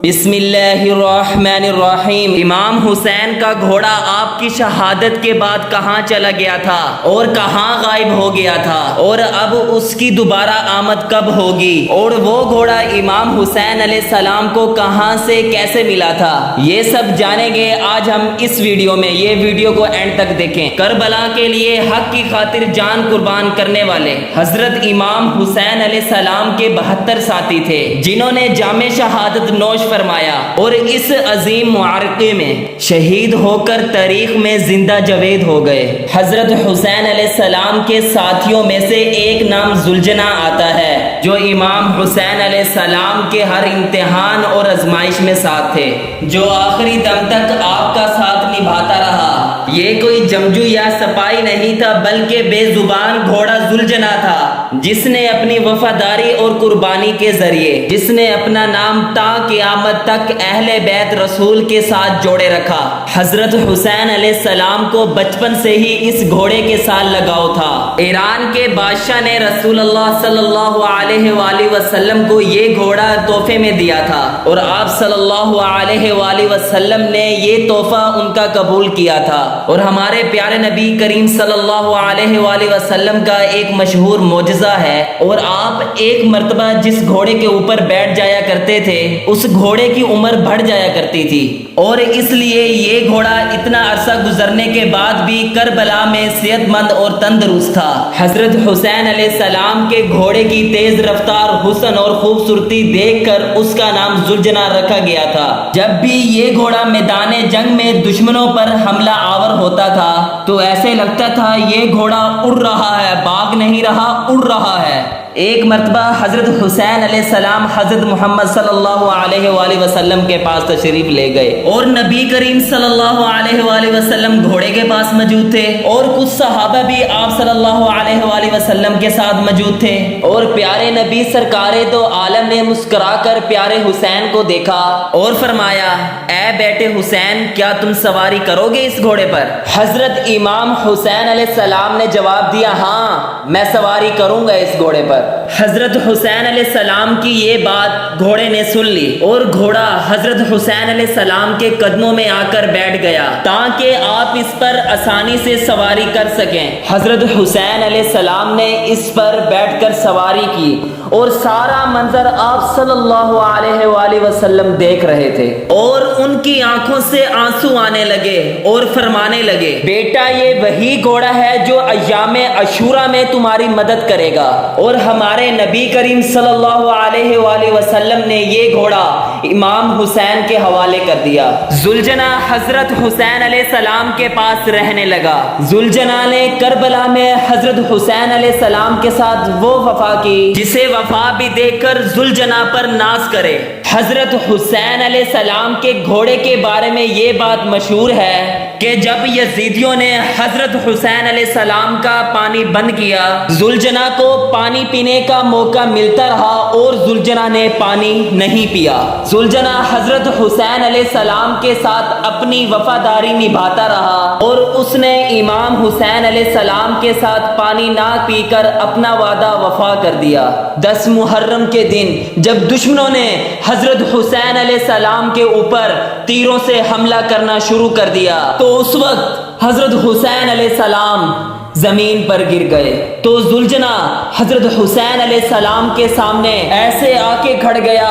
بسم اللہ الرحمن الرحیم۔ امام حسین کا گھوڑا آپ کی شہادت کے بعد کہاں چلا گیا تھا اور کہاں غائب ہو گیا تھا اور اب اس کی دوبارہ آمد کب ہوگی، اور وہ گھوڑا امام حسین علیہ السلام کو کہاں سے کیسے ملا تھا، یہ سب جانیں گے آج ہم اس ویڈیو میں۔ یہ ویڈیو کو اینڈ تک دیکھیں۔ کربلا کے لیے حق کی خاطر جان قربان کرنے والے حضرت امام حسین علیہ السلام کے 72 ساتھی تھے جنہوں نے جام شہادت نوش فرمایا اور اس عظیم معرکے میں شہید ہو کر تاریخ میں زندہ جاوید ہو گئے۔ حضرت حسین علیہ السلام کے ساتھیوں میں سے ایک نام ذوالجناح آتا ہے جو امام حسین علیہ السلام کے ہر امتحان اور آزمائش میں ساتھ تھے، جو آخری دم تک آپ کا ساتھ نبھاتا رہا۔ یہ کوئی جنگجو یا سپاہی نہیں تھا بلکہ بے زبان گھوڑا ذوالجناح تھا، جس نے اپنی وفاداری اور قربانی کے ذریعے جس نے اپنا نام تا قیامت تک اہل بیت رسول کے ساتھ جوڑے رکھا۔ حضرت حسین علیہ السلام کو بچپن سے ہی اس گھوڑے کے ساتھ لگاؤ تھا۔ ایران کے بادشاہ نے رسول اللہ صلی اللہ علیہ وآلہ وسلم کو یہ گھوڑا تحفے میں دیا تھا اور آپ صلی اللہ علیہ وآلہ وسلم نے یہ تحفہ ان کا قبول کیا تھا، اور ہمارے پیارے نبی کریم صلی اللہ علیہ وآلہ وسلم کا ایک مشہور معجزہ ہے، اور آپ ایک مرتبہ جس گھوڑے کے اوپر بیٹھ جایا کرتے تھے اس گھوڑے کی عمر بڑھ جایا کرتی تھی، اور اس لیے یہ گھوڑا اتنا عرصہ گزرنے کے بعد بھی کربلا میں صحت مند اور تندرست تھا۔ حضرت حسین علیہ السلام کے گھوڑے کی تیز رفتار، حسن اور خوبصورتی دیکھ کر اس کا نام ذوالجناح رکھا گیا تھا۔ جب بھی یہ گھوڑا میدان جنگ میں دشمنوں پر حملہ آور ہوتا تھا تو ایسے لگتا تھا یہ گھوڑا اڑ رہا ہے، بھاگ نہیں رہا، اڑ رہا ہے۔ ایک مرتبہ حضرت حسین علیہ السلام حضرت محمد صلی اللہ علیہ وآلہ وسلم کے پاس تشریف لے گئے، اور نبی کریم صلی اللہ علیہ وآلہ وسلم گھوڑے کے پاس موجود تھے، اور کچھ صحابہ بھی آپ صلی اللہ علیہ وآلہ وسلم کے ساتھ موجود تھے، اور پیارے نبی سرکار دو عالم نے مسکرا کر پیارے حسین کو دیکھا اور فرمایا، اے بیٹے حسین، کیا تم سواری کرو گے اس گھوڑے پر؟ حضرت امام حسین علیہ السلام نے جواب دیا، ہاں میں سواری کروں گا اس گھوڑے پر۔ حضرت حسین علیہ السلام کی یہ بات گھوڑے نے سن لی، اور گھوڑا حضرت حسین علیہ السلام کے قدموں میں آ کر بیٹھ گیا تاکہ آپ اس پر آسانی سے سواری کر سکیں۔ حضرت حسین علیہ السلام نے اس پر بیٹھ کر سواری کی، اور سارا منظر آپ صلی اللہ علیہ وآلہ وسلم دیکھ رہے تھے، اور ان کی آنکھوں سے آنسو آنے لگے اور فرمانے لگے، بیٹا یہ وہی گھوڑا ہے جو ایام عاشورہ میں تمہاری مدد کرے گا، اور ہمارے نبی کریم صلی اللہ علیہ وآلہ وسلم نے یہ گھوڑا امام حسین کے حوالے کر دیا۔ ذوالجناح حضرت حسین علیہ السلام کے پاس رہنے لگا۔ ذوالجناح نے کربلا میں حضرت حسین علیہ السلام کے ساتھ وہ وفا کی جسے وفا بھی دیکھ کر ذوالجناح پر ناز کرے۔ حضرت حسین علیہ السلام کے گھوڑے کے بارے میں یہ بات مشہور ہے کہ جب یزیدیوں نے حضرت حسین علیہ السلام کا پانی بند کیا، ذوالجناح کو پانی پینے کا موقع ملتا رہا اور ذوالجناح نے پانی نہیں پیا۔ ذوالجناح حضرت حسین علیہ السلام کے ساتھ اپنی وفاداری نبھاتا رہا، اور اس نے امام حسین علیہ السلام کے ساتھ پانی نہ پی کر اپنا وعدہ وفا کر دیا۔ 10 محرم کے دن جب دشمنوں نے حضرت حسین علیہ السلام کے اوپر تیروں سے حملہ کرنا شروع کر دیا تو اس وقت حضرت حسین علیہ السلام زمین پر گر گئے، تو ذوالجناح حضرت حسین علیہ السلام کے سامنے ایسے آ کے کھڑ گیا،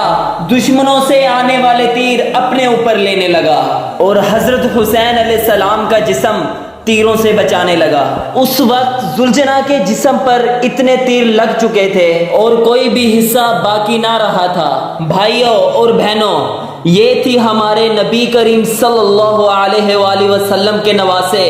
دشمنوں سے آنے والے تیر اپنے اوپر لینے لگا، اور حضرت حسین علیہ السلام کا جسم تیروں سے بچانے لگا۔ اس وقت ذوالجناح کے جسم پر اتنے تیر لگ چکے تھے اور کوئی بھی حصہ باقی نہ رہا تھا۔ بھائیوں اور بہنوں، یہ تھی ہمارے نبی کریم صلی اللہ علیہ وآلہ وسلم کے نواسے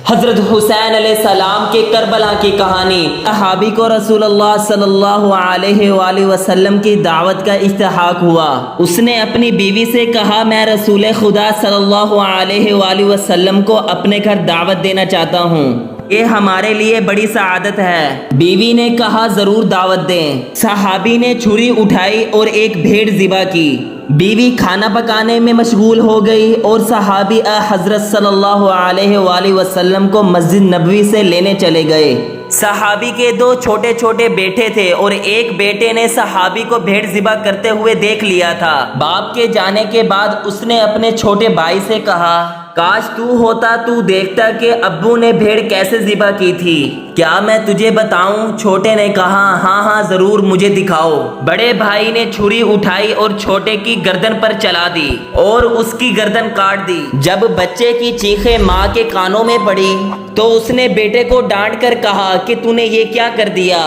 حضرت حسین علیہ السلام کے کربلا کی کہانی۔ صحابی کو رسول اللہ صلی اللہ علیہ وآلہ وسلم کی دعوت کا استحقاق ہوا۔ اس نے اپنی بیوی سے کہا، میں رسول خدا صلی اللہ علیہ وآلہ وسلم کو اپنے گھر دعوت دینا چاہتا ہوں، یہ ہمارے لیے بڑی سعادت ہے۔ بیوی نے کہا، ضرور دعوت دیں۔ صحابی نے چھری اٹھائی اور ایک بھیڑ ذبح کی۔ بیوی کھانا پکانے میں مشغول ہو گئی اور صحابی حضرت صلی اللہ علیہ وآلہ وسلم کو مسجد نبوی سے لینے چلے گئے۔ صحابی کے دو چھوٹے چھوٹے بیٹے تھے اور ایک بیٹے نے صحابی کو بھیڑ ذبح کرتے ہوئے دیکھ لیا تھا۔ باپ کے جانے کے بعد اس نے اپنے چھوٹے بھائی سے کہا، کاش تو ہوتا تو دیکھتا کہ ابو نے بھیڑ کیسے ذبح کی تھی، کیا میں تجھے بتاؤں؟ چھوٹے نے کہا، ہاں ضرور، مجھے دکھاؤ۔ بڑے بھائی نے چھری اٹھائی اور چھوٹے کی گردن پر چلا دی اور اس کی گردن کاٹ دی۔ جب بچے کی چیخیں ماں کے کانوں میں پڑی تو اس نے بیٹے کو ڈانٹ کر کہا کہ تو نے یہ کیا کر دیا؟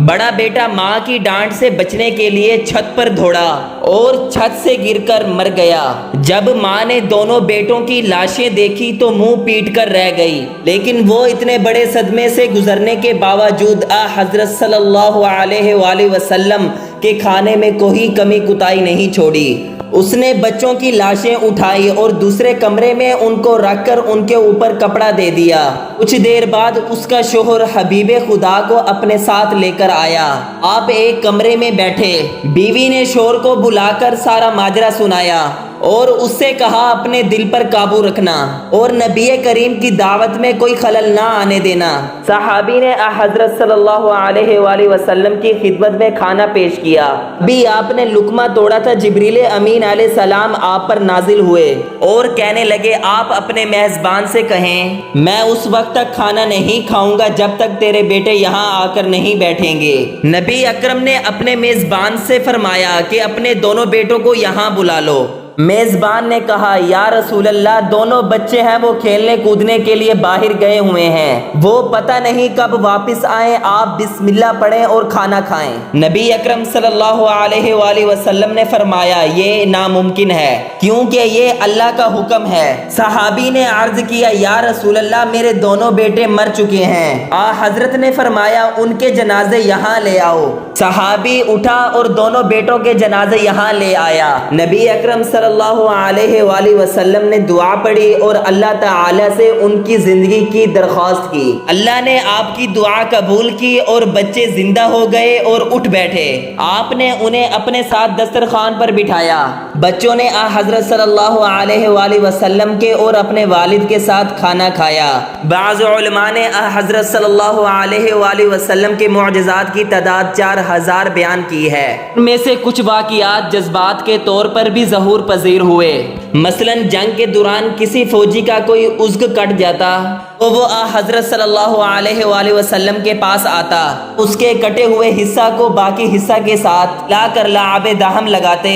بڑا بیٹا ماں کی ڈانٹ سے بچنے کے لیے چھت پر دوڑا اور چھت سے گر کر مر گیا۔ جب ماں نے دونوں بیٹوں کی لاشیں دیکھی تو منہ پیٹ کر رہ گئی، لیکن وہ اتنے بڑے صدمے سے گزرنے کے باوجود حضرت صلی اللہ علیہ وآلہ وسلم کے کھانے میں کوئی کمی کوتاہی نہیں چھوڑی۔ اس نے بچوں کی لاشیں اٹھائی اور دوسرے کمرے میں ان کو رکھ کر ان کے اوپر کپڑا دے دیا۔ کچھ دیر بعد اس کا شوہر حبیب خدا کو اپنے ساتھ لے کر آیا۔ آپ ایک کمرے میں بیٹھے، بیوی نے شوہر کو بلا کر سارا ماجرا سنایا اور اس سے کہا اپنے دل پر قابو رکھنا اور نبی کریم کی دعوت میں کوئی خلل نہ آنے دینا۔ صحابی نے حضرت صلی اللہ علیہ وآلہ وسلم کی خدمت میں کھانا پیش کیا۔ ابھی آپ نے لقمہ توڑا تھا، جبریل امین علیہ السلام آپ پر نازل ہوئے اور کہنے لگے، آپ اپنے میزبان سے کہیں میں اس وقت تک کھانا نہیں کھاؤں گا جب تک تیرے بیٹے یہاں آ کر نہیں بیٹھیں گے۔ نبی اکرم نے اپنے میزبان سے فرمایا کہ اپنے دونوں بیٹوں کو یہاں بلا لو۔ میزبان نے کہا، یا رسول اللہ، دونوں بچے ہیں، وہ کھیلنے کودنے کے لیے باہر گئے ہوئے ہیں، وہ پتہ نہیں کب واپس آئیں، آپ بسم اللہ پڑھیں اور کھانا کھائیں۔ نبی اکرم صلی اللہ علیہ وآلہ وسلم نے فرمایا، یہ ناممکن ہے کیونکہ یہ اللہ کا حکم ہے۔ صحابی نے عرض کیا، یا رسول اللہ، میرے دونوں بیٹے مر چکے ہیں۔ حضرت نے فرمایا، ان کے جنازے یہاں لے آؤ۔ صحابی اٹھا اور دونوں بیٹوں کے جنازے یہاں لے آیا۔ نبی اکرم صلی اللہ علیہ وآلہ وسلم نے دعا پڑھی اور اللہ تعالی سے ان کی زندگی کی درخواست کی۔ اللہ نے آپ کی دعا قبول کی اور بچے زندہ ہو گئے اور اٹھ بیٹھے۔ آپ نے انہیں اپنے ساتھ دسترخوان پر بٹھایا۔ بچوں نے حضرت صلی اللہ علیہ وآلہ وسلم کے اور اپنے والد کے ساتھ کھانا کھایا۔ بعض علماء نے حضرت صلی اللہ علیہ وآلہ وسلم کے معجزات کی تعداد 4000 بیان کی ہے۔ ان میں سے کچھ واقعات جذبات کے طور پر بھی ظہور پذیر ہوئے۔ مثلا جنگ کے دوران کسی فوجی کا کوئی عضو کٹ جاتا تو وہ حضرت صلی اللہ علیہ وآلہ وسلم کے پاس آتا، اس کے کٹے ہوئے حصہ کو باقی حصہ کے ساتھ لا کر لعاب دہم لگاتے،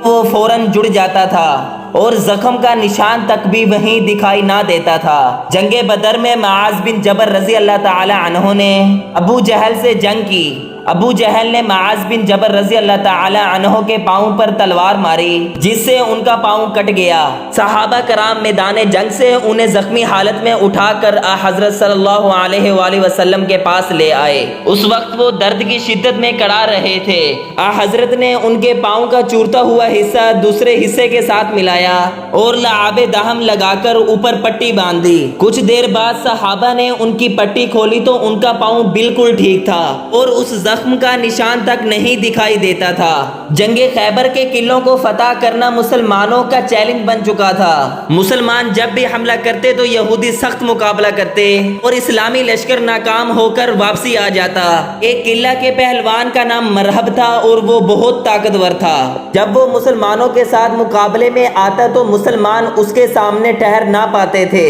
وہ فوراً جڑ جاتا تھا اور زخم کا نشان تک بھی وہیں دکھائی نہ دیتا تھا۔ جنگ بدر میں معاذ بن جبل رضی اللہ تعالی عنہ نے ابو جہل سے جنگ کی۔ ابو جہل نے معاذ بن جبل رضی اللہ تعالی عنہ کے پاؤں پر تلوار ماری جس سے ان کا پاؤں کٹ گیا۔ صحابہ کرام میدان جنگ سے انہیں زخمی حالت میں اٹھا کر حضرت صلی اللہ علیہ وآلہ وسلم کے پاس لے آئے۔ اس وقت وہ درد کی شدت میں کڑا رہے تھے۔ حضرت نے ان کے پاؤں کا چورتا ہوا حصہ دوسرے حصے کے ساتھ ملایا اور لعاب دہم لگا کر اوپر پٹی باندھ دی۔ کچھ دیر بعد صحابہ نے ان کی پٹی کھولی تو ان کا پاؤں بالکل ٹھیک تھا اور اس زخم کا نشان تک نہیں دکھائی دیتا تھا۔ جنگ خیبر کے قلعوں کو فتح کرنا مسلمانوں کا چیلنج بن چکا تھا۔ مسلمان جب بھی حملہ کرتے تو یہودی سخت مقابلہ کرتے اور اسلامی لشکر ناکام ہو کر واپسی آ جاتا۔ ایک قلعہ کے پہلوان کا نام مرحب تھا اور وہ بہت طاقتور تھا۔ جب وہ مسلمانوں کے ساتھ مقابلے میں آتا تو مسلمان اس کے سامنے ٹھہر نہ پاتے تھے۔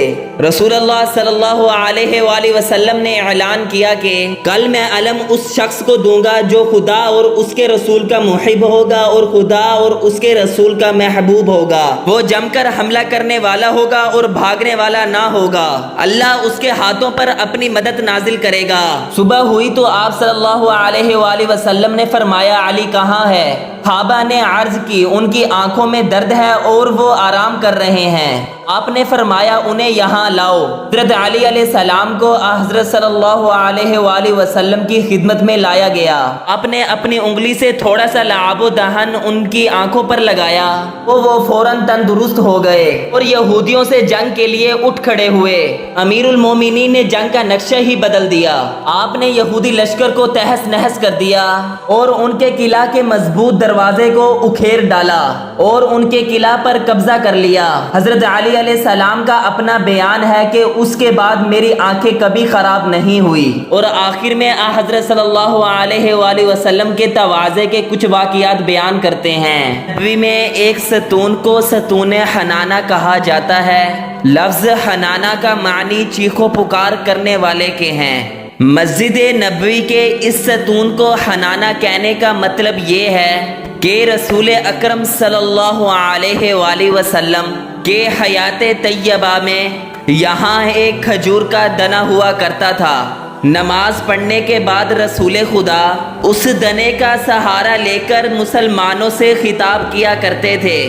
رسول اللہ صلی اللہ علیہ وآلہ وسلم نے اعلان کیا کہ کل میں علم اس شخص کو دوں گا جو خدا اور اس کے رسول کا محب ہوگا اور خدا اور اس کے رسول کا محبوب ہوگا۔ وہ جم کر حملہ کرنے والا ہوگا اور بھاگنے والا نہ ہوگا۔ اللہ اس کے ہاتھوں پر اپنی مدد نازل کرے گا۔ صبح ہوئی تو آپ صلی اللہ علیہ وآلہ وسلم نے فرمایا، علی کہاں ہے؟ صحابہ نے عرض کی، ان کی آنکھوں میں درد ہے اور وہ آرام کر رہے ہیں۔ آپ نے فرمایا، انہیں یہاں لاؤ۔ حضرت علی علیہ السلام کو حضرت صلی اللہ علیہ وآلہ وسلم کی خدمت میں لایا گیا۔ آپ نے اپنی انگلی سے تھوڑا سا لعاب و دہن ان کی آنکھوں پر لگایا تو وہ فوراً تندرست ہو گئے اور یہودیوں سے جنگ کے لیے اٹھ کھڑے ہوئے۔ امیر المومنین نے جنگ کا نقشہ ہی بدل دیا۔ آپ نے یہودی لشکر کو تہس نہس کر دیا اور ان کے قلعہ کے مضبوط دروازے کو اکھیر ڈالا اور ان کے قلعہ پر قبضہ کر لیا۔ حضرت علی علیہ السلام کا اپنا بیان ہے کہ اس کے بعد میری آنکھیں کبھی خراب نہیں ہوئی۔ اور آخر میں حضرت صلی اللہ علیہ وآلہ وسلم کے تواضع کے کچھ واقعات بیان کرتے ہیں۔ نبوی میں ایک ستون کو ستون حنانہ کہا جاتا ہے۔ لفظ حنانہ کا معنی چیخ و پکار کرنے والے کے ہیں۔ مسجد نبوی کے اس ستون کو حنانہ کہنے کا مطلب یہ ہے کہ رسول اکرم صلی اللہ علیہ وآلہ وسلم کے حیات طیبہ میں یہاں ایک کھجور کا دنا ہوا کرتا تھا۔ نماز پڑھنے کے بعد رسول خدا اس دنے کا سہارا لے کر مسلمانوں سے خطاب کیا کرتے تھے۔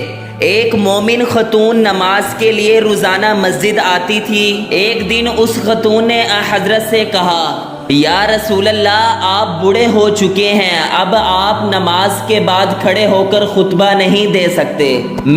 ایک مومن خاتون نماز کے لیے روزانہ مسجد آتی تھی۔ ایک دن اس خاتون نے حضرت سے کہا، یا رسول اللہ، آپ بوڑھے ہو چکے ہیں، اب آپ نماز کے بعد کھڑے ہو کر خطبہ نہیں دے سکتے۔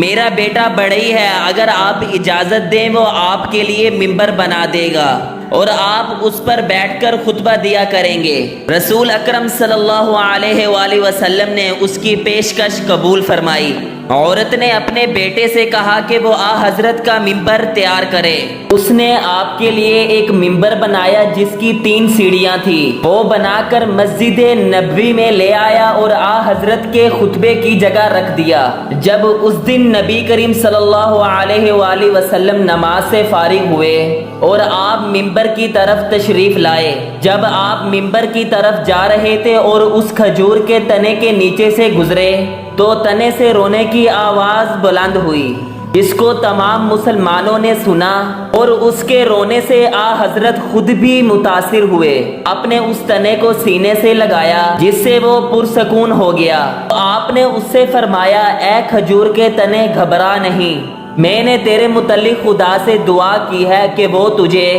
میرا بیٹا بڑھئی ہے، اگر آپ اجازت دیں وہ آپ کے لیے ممبر بنا دے گا اور آپ اس پر بیٹھ کر خطبہ دیا کریں گے۔ رسول اکرم صلی اللہ علیہ وآلہ وسلم نے اس کی پیشکش قبول فرمائی۔ عورت نے اپنے بیٹے سے کہا کہ وہ حضرت کا ممبر تیار کرے۔ اس نے آپ کے لیے ایک ممبر بنایا جس کی 3 سیڑھیاں تھیں۔ وہ بنا کر مسجد نبوی میں لے آیا اور حضرت کے خطبے کی جگہ رکھ دیا۔ جب اس دن نبی کریم صلی اللہ علیہ وآلہ وسلم نماز سے فارغ ہوئے اور آپ ممبر کی طرف تشریف لائے، جب آپ ممبر کی طرف جا رہے تھے اور اس کھجور کے تنے کے نیچے سے گزرے تو تنے سے رونے کی آواز بلند ہوئی، جس کو تمام مسلمانوں نے سنا اور اس کے رونے سے حضرت خود بھی متاثر ہوئے۔ اپنے اس تنے کو سینے سے لگایا جس سے وہ پرسکون ہو گیا۔ آپ نے اس سے فرمایا، اے کھجور کے تنے، گھبرا نہیں، میں نے تیرے متعلق خدا سے دعا کی ہے کہ وہ تجھے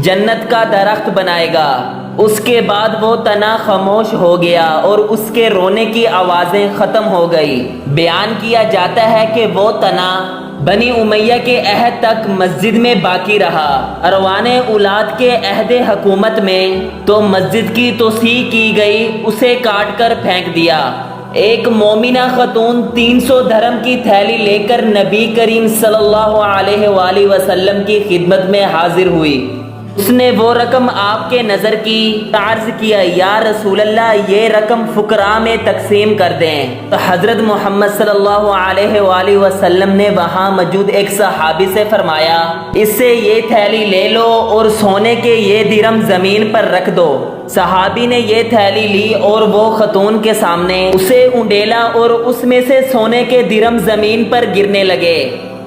جنت کا درخت بنائے گا۔ اس کے بعد وہ تنا خاموش ہو گیا اور اس کے رونے کی آوازیں ختم ہو گئی۔ بیان کیا جاتا ہے کہ وہ تنا بنی امیہ کے عہد تک مسجد میں باقی رہا۔ اروان اولاد کے عہد حکومت میں تو مسجد کی توسیع کی گئی، اسے کاٹ کر پھینک دیا۔ ایک مومنہ خاتون 300 درہم کی تھیلی لے کر نبی کریم صلی اللہ علیہ وآلہ وسلم کی خدمت میں حاضر ہوئی۔ اس نے وہ رقم آپ کے نظر کی، عرض کیا، یا رسول اللہ، یہ رقم فقراء میں تقسیم کر دیں۔ تو حضرت محمد صلی اللہ علیہ وآلہ وسلم نے وہاں موجود ایک صحابی سے فرمایا، اس سے یہ تھیلی لے لو اور سونے کے یہ درہم زمین پر رکھ دو۔ صحابی نے یہ تھیلی لی اور وہ خاتون کے سامنے اسے انڈیلا اور اس میں سے سونے کے درہم زمین پر گرنے لگے۔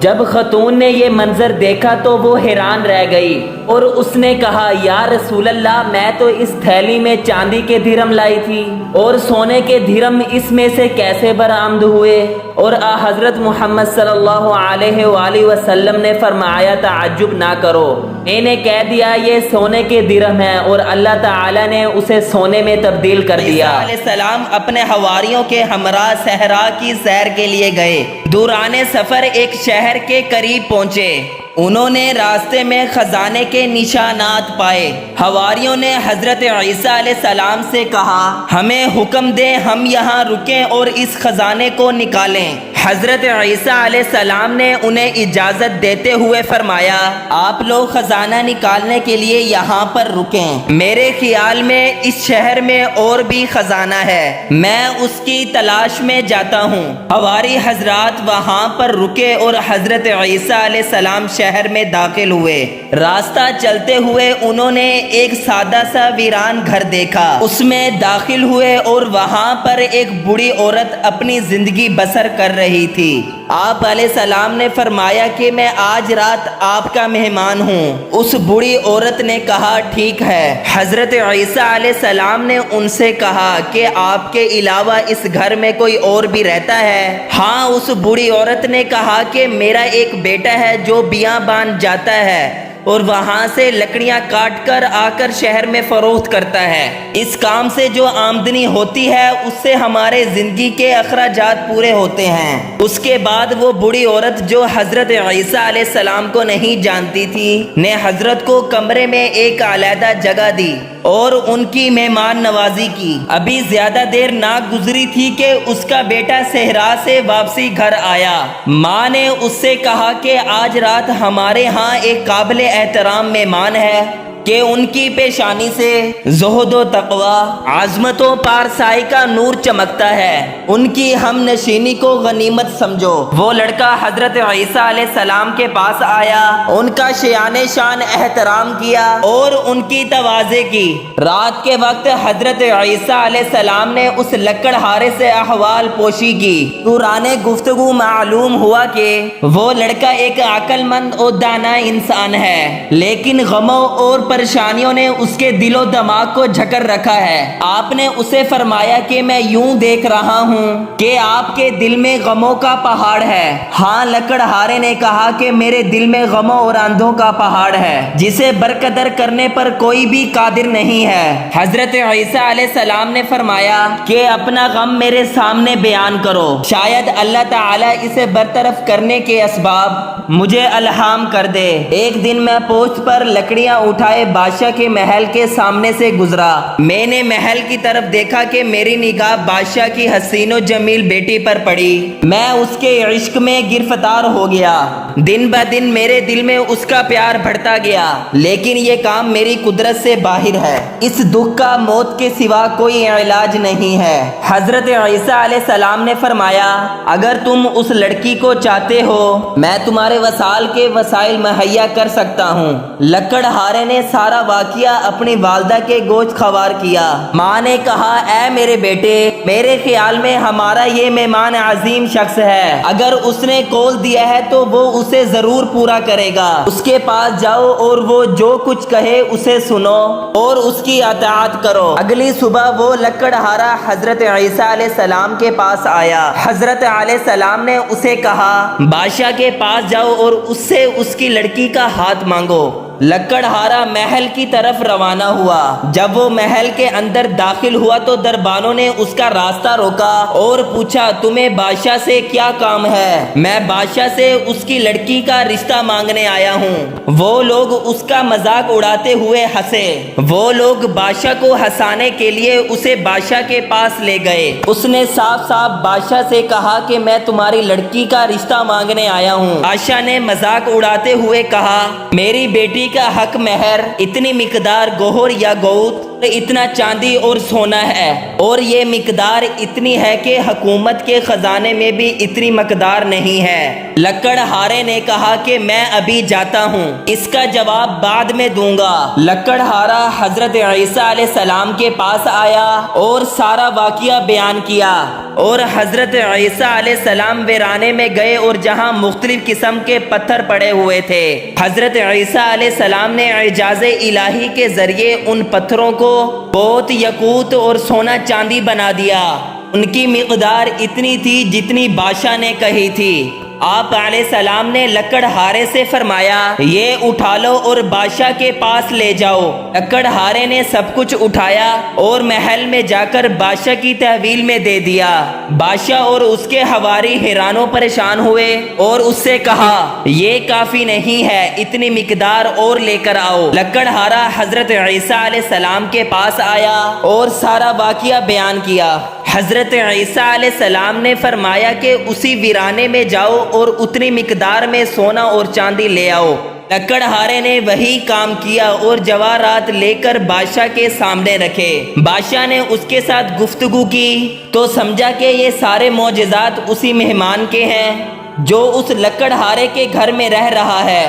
جب خاتون نے یہ منظر دیکھا تو وہ حیران رہ گئی اور اس نے کہا، یا رسول اللہ، میں تو اس تھیلی میں چاندی کے درہم لائی تھی اور سونے کے درہم اس میں سے کیسے برآمد ہوئے؟ اور حضرت محمد صلی اللہ علیہ وآلہ وسلم نے فرمایا، تعجب نہ کرو، میں نے کہہ دیا یہ سونے کے درہم ہیں اور اللہ تعالی نے اسے سونے میں تبدیل کر دیا۔ عیسیٰ علیہ السلام اپنے حواریوں کے ہمراہ صحرا کی سیر کے لیے گئے۔ دوران سفر ایک شہر کے قریب پہنچے۔ انہوں نے راستے میں خزانے کے نشانات پائے۔ حواریوں نے حضرت عیسیٰ علیہ السلام سے کہا، ہمیں حکم دیں، ہم یہاں رکیں اور اس خزانے کو نکالیں۔ حضرت عیسیٰ علیہ السلام نے انہیں اجازت دیتے ہوئے فرمایا، آپ لوگ خزانہ نکالنے کے لیے یہاں پر رکیں، میرے خیال میں اس شہر میں اور بھی خزانہ ہے، میں اس کی تلاش میں جاتا ہوں۔ حواری حضرات وہاں پر رکے اور حضرت عیسیٰ علیہ السلام شہر میں داخل ہوئے۔ راستہ چلتے ہوئے انہوں نے ایک سادہ سا ویران گھر دیکھا، اس میں داخل ہوئے اور وہاں پر ایک بوڑھی عورت اپنی زندگی بسر کر رہی تھی۔ آپ علیہ السلام نے فرمایا کہ میں آج رات آپ کا مہمان ہوں۔ اس بوڑھی عورت نے کہا، ٹھیک ہے۔ حضرت عیسیٰ علیہ السلام نے ان سے کہا کہ آپ کے علاوہ اس گھر میں کوئی اور بھی رہتا ہے؟ ہاں، اس بوڑھی عورت نے کہا کہ میرا ایک بیٹا ہے جو بیابان جاتا ہے، اور وہاں سے لکڑیاں کاٹ کر آ کر شہر میں فروخت کرتا ہے۔ اس کام سے جو آمدنی ہوتی ہے اس سے ہمارے زندگی کے اخراجات پورے ہوتے ہیں۔ اس کے بعد وہ بوڑھی عورت جو حضرت عیسیٰ علیہ السلام کو نہیں جانتی تھی نے حضرت کو کمرے میں ایک علیحدہ جگہ دی اور ان کی مہمان نوازی کی۔ ابھی زیادہ دیر نہ گزری تھی کہ اس کا بیٹا صحرا سے واپسی گھر آیا۔ ماں نے اس سے کہا کہ آج رات ہمارے ہاں ایک قابل احترام مہمان ہے کہ ان کی پیشانی سے زہد و تقوی، عظمت و پارسائی کا نور چمکتا ہے، ان کی ہم نشینی کو غنیمت سمجھو۔ وہ لڑکا حضرت عیسیٰ علیہ السلام کے پاس آیا، ان کا شیان شان احترام کیا اور ان کی تواضع کی۔ رات کے وقت حضرت عیسیٰ علیہ السلام نے اس لکڑہارے سے احوال پوشی کی۔ دوران گفتگو معلوم ہوا کہ وہ لڑکا ایک عقل مند اور دانا انسان ہے، لیکن غموں اور پریشانیوں نے اس کے دل و دماغ کو جھکر رکھا ہے۔ آپ نے اسے فرمایا کہ میں یوں دیکھ رہا ہوں کہ آپ کے دل میں غموں کا پہاڑ ہے۔ ہاں، لکڑہارے نے کہا کہ میرے دل میں غموں اور اندھوں کا پہاڑ ہے جسے برقدر کرنے پر کوئی بھی قادر نہیں ہے۔ حضرت عیسیٰ علیہ السلام نے فرمایا کہ اپنا غم میرے سامنے بیان کرو، شاید اللہ تعالیٰ اسے برطرف کرنے کے اسباب مجھے الہام کر دے۔ ایک دن میں پوچھ پر لکڑیاں اٹھائے بادشاہ کے محل کے سامنے سے گزرا۔ میں نے محل کی طرف دیکھا کہ میری نگاہ بادشاہ کی حسین و جمیل بیٹی پر پڑی۔ میں اس کے عشق میں گرفتار ہو گیا۔ دن بہ دن میرے دل میں اس کا پیار بڑھتا گیا، لیکن یہ کام میری قدرت سے باہر ہے۔ اس دکھ کا موت کے سوا کوئی علاج نہیں ہے۔ حضرت عیسیٰ علیہ السلام نے فرمایا، اگر تم اس لڑکی کو چاہتے ہو میں تمہارے وسائل کے وسائل مہیا کر سکتا ہوں۔ لکڑہارے نے سارا واقعہ اپنی والدہ کے گوشت خوار کیا۔ ماں نے کہا، اے میرے بیٹے، میرے خیال میں ہمارا یہ مہمان عظیم شخص ہے، اگر اس نے قول دیا ہے تو وہ اسے ضرور پورا کرے گا۔ اس کے پاس جاؤ اور وہ جو کچھ کہے اسے سنو اور اس کی اطاعت کرو۔ اگلی صبح وہ لکڑہارا حضرت عیسیٰ علیہ السلام کے پاس آیا۔ حضرت علیہ السلام نے اسے کہا، بادشاہ کے پاس جاؤ اور اس سے اس کی لڑکی کا ہاتھ مانگو۔ لکڑہارا محل کی طرف روانہ ہوا۔ جب وہ محل کے اندر داخل ہوا تو دربانوں نے اس کا راستہ روکا اور پوچھا، تمہیں بادشاہ سے کیا کام ہے؟ میں بادشاہ سے اس کی لڑکی کا رشتہ مانگنے آیا ہوں۔ وہ لوگ اس کا مذاق اڑاتے ہوئے ہنسے۔ وہ لوگ بادشاہ کو ہنسانے کے لیے اسے بادشاہ کے پاس لے گئے۔ اس نے صاف صاف بادشاہ سے کہا کہ میں تمہاری لڑکی کا رشتہ مانگنے آیا ہوں۔ بادشاہ نے مذاق اڑاتے ہوئے کہا، میری بیٹی کا حق مہر اتنی مقدار گوہر یا گوت اتنا چاندی اور سونا ہے، اور یہ مقدار اتنی ہے کہ حکومت کے خزانے میں بھی اتنی مقدار نہیں ہے۔ لکڑہارے نے کہا کہ میں ابھی جاتا ہوں، اس کا جواب بعد میں دوں گا۔ لکڑہارا حضرت عیسیٰ علیہ السلام کے پاس آیا اور سارا واقعہ بیان کیا، اور حضرت عیسیٰ علیہ السلام ویرانے میں گئے اور جہاں مختلف قسم کے پتھر پڑے ہوئے تھے، حضرت عیسیٰ علیہ السلام نے اعجاز الہی کے ذریعے ان پتھروں کو بہت یاقوت اور سونا چاندی بنا دیا۔ ان کی مقدار اتنی تھی جتنی بادشاہ نے کہی تھی۔ آپ علیہ السلام نے لکڑہارے سے فرمایا، یہ اٹھا لو اور بادشاہ کے پاس لے جاؤ۔ لکڑہارے نے سب کچھ اٹھایا اور محل میں جا کر بادشاہ کی تحویل میں دے دیا۔ بادشاہ اور اس کے حواری حیران و پریشان ہوئے اور اس سے کہا، یہ کافی نہیں ہے، اتنی مقدار اور لے کر آؤ۔ لکڑہارا حضرت عیسیٰ علیہ السلام کے پاس آیا اور سارا واقعہ بیان کیا۔ حضرت عیسیٰ علیہ السلام نے فرمایا کہ اسی ویرانے میں جاؤ اور اتنی مقدار میں سونا اور چاندی لے آؤ۔ لکڑہارے نے وہی کام کیا اور جواہرات لے کر بادشاہ کے سامنے رکھے۔ بادشاہ نے اس کے ساتھ گفتگو کی تو سمجھا کہ یہ سارے معجزات اسی مہمان کے ہیں جو اس لکڑہارے کے گھر میں رہ رہا ہے،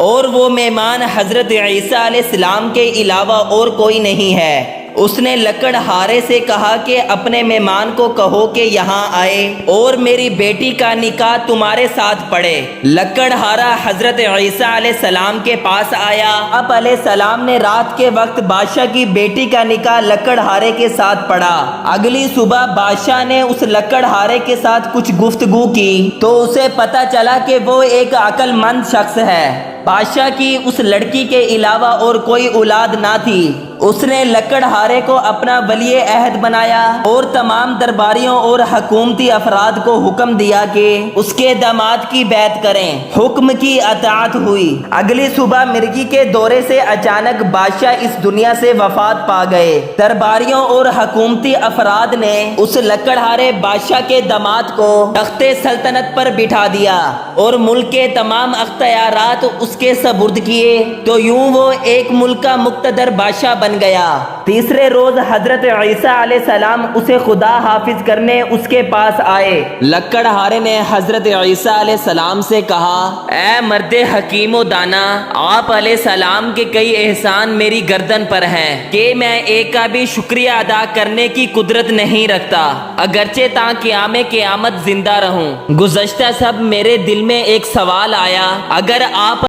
اور وہ مہمان حضرت عیسیٰ علیہ السلام کے علاوہ اور کوئی نہیں ہے۔ اس نے لکڑہارے سے کہا کہ اپنے مہمان کو کہو کہ یہاں آئے اور میری بیٹی کا نکاح تمہارے ساتھ پڑھے۔ لکڑہارا حضرت عیسیٰ علیہ السلام کے پاس آیا۔ آپ علیہ السلام نے رات کے وقت بادشاہ کی بیٹی کا نکاح لکڑہارے کے ساتھ پڑھا۔ اگلی صبح بادشاہ نے اس لکڑہارے کے ساتھ کچھ گفتگو کی تو اسے پتہ چلا کہ وہ ایک عقل مند شخص ہے۔ بادشاہ کی اس لڑکی کے علاوہ اور کوئی اولاد نہ تھی۔ اس نے لکڑہارے کو اپنا ولی عہد بنایا اور تمام درباریوں اور حکومتی افراد کو حکم دیا کہ اس کے داماد کی بیعت کریں۔ حکم کی اطاعت ہوئی۔ اگلی صبح مرگی کے دورے سے اچانک بادشاہ اس دنیا سے وفات پا گئے۔ درباریوں اور حکومتی افراد نے اس لکڑہارے بادشاہ کے داماد کو تخت سلطنت پر بٹھا دیا اور ملک کے تمام اختیارات اس کے سپرد کیے، تو یوں وہ ایک ملک کا مقتدر بادشاہ بن گیا۔ تیسرے روز حضرت عیسیٰ علیہ السلام اسے خدا حافظ کرنے اس کے پاس آئے۔ لکڑہارے نے حضرت عیسیٰ علیہ السلام سے کہا، اے مرد حکیم و دانا، آپ علیہ السلام کے کئی احسان میری گردن پر ہیں کہ میں ایک کا بھی شکریہ ادا کرنے کی قدرت نہیں رکھتا، اگرچہ تا قیام قیامت زندہ رہوں۔ گزشتہ سب میرے دل میں ایک سوال آیا، اگر آپ